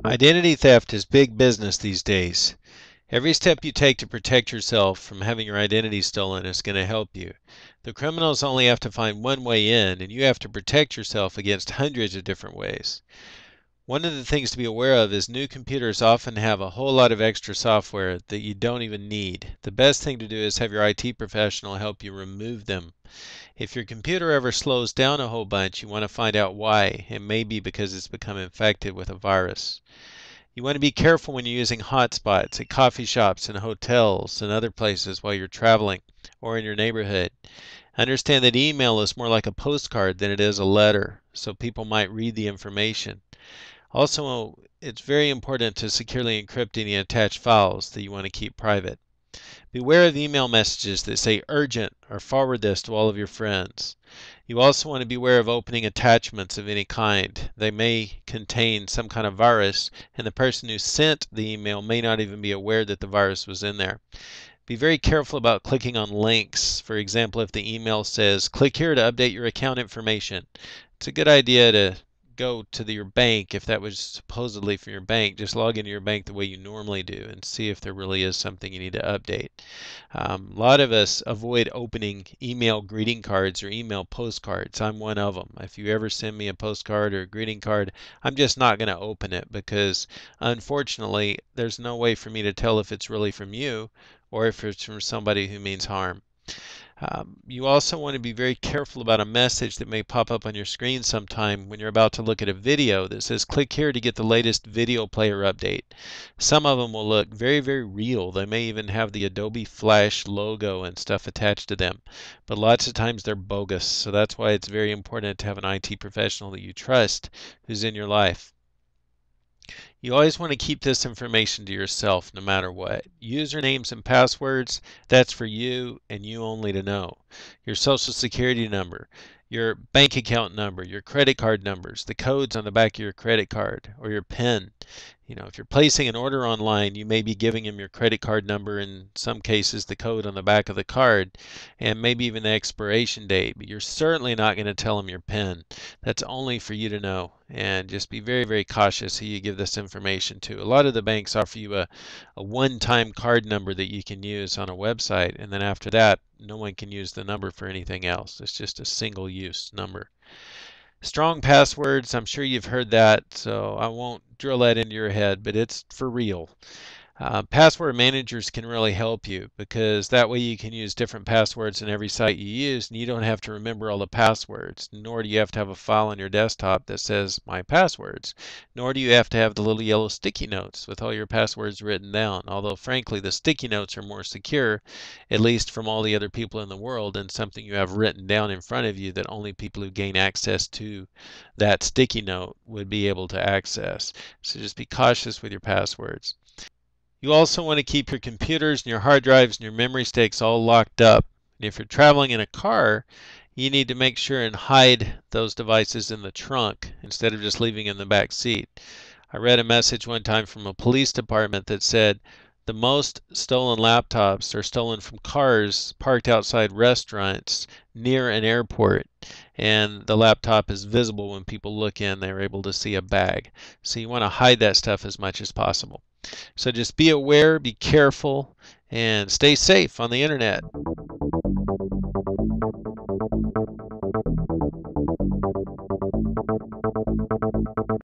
Identity theft is big business these days. Every step you take to protect yourself from having your identity stolen is going to help you. The criminals only have to find one way in, and you have to protect yourself against hundreds of different ways. One of the things to be aware of is new computers often have a whole lot of extra software that you don't even need. The best thing to do is have your IT professional help you remove them. If your computer ever slows down a whole bunch, you want to find out why. It may be because it's become infected with a virus. You want to be careful when you're using hotspots at coffee shops and hotels and other places while you're traveling or in your neighborhood. Understand that email is more like a postcard than it is a letter, so people might read the information. Also, it's very important to securely encrypt any attached files that you want to keep private. Beware of email messages that say urgent or forward this to all of your friends. You also want to beware of opening attachments of any kind. They may contain some kind of virus, and the person who sent the email may not even be aware that the virus was in there. Be very careful about clicking on links. For example, if the email says, click here to update your account information, it's a good idea to go to your bank. If that was supposedly from your bank, just log into your bank the way you normally do and see if there really is something you need to update. A lot of us avoid opening email greeting cards or email postcards. I'm one of them. If you ever send me a postcard or a greeting card, I'm just not going to open it because unfortunately there's no way for me to tell if it's really from you or if it's from somebody who means harm. You also want to be very careful about a message that may pop up on your screen sometime when you're about to look at a video that says click here to get the latest video player update. Some of them will look very, very real. They may even have the Adobe Flash logo and stuff attached to them. But lots of times they're bogus. So that's why it's very important to have an IT professional that you trust who's in your life. You always want to keep this information to yourself no matter what. Usernames and passwords, that's for you and you only to know. Your social security number, your bank account number, your credit card numbers, the codes on the back of your credit card, or your PIN. If you're placing an order online, you may be giving them your credit card number, in some cases the code on the back of the card, and maybe even the expiration date, but you're certainly not going to tell them your PIN. That's only for you to know, and just be very, very cautious who you give this information to. A lot of the banks offer you a one-time card number that you can use on a website, and then after that, no one can use the number for anything else. It's just a single-use number. Strong passwords, I'm sure you've heard that, so I won't drill that into your head, but it's for real. Password managers can really help you because that way you can use different passwords in every site you use and you don't have to remember all the passwords, nor do you have to have a file on your desktop that says my passwords, nor do you have to have the little yellow sticky notes with all your passwords written down. Although frankly the sticky notes are more secure, at least from all the other people in the world, than something you have written down in front of you that only people who gain access to that sticky note would be able to access. So just be cautious with your passwords. You also want to keep your computers and your hard drives and your memory sticks all locked up. And if you're traveling in a car, you need to make sure and hide those devices in the trunk instead of just leaving in the back seat. I read a message one time from a police department that said the most stolen laptops are stolen from cars parked outside restaurants near an airport, and the laptop is visible when people look in. They're able to see a bag. So you want to hide that stuff as much as possible. So just be aware, be careful, and stay safe on the internet.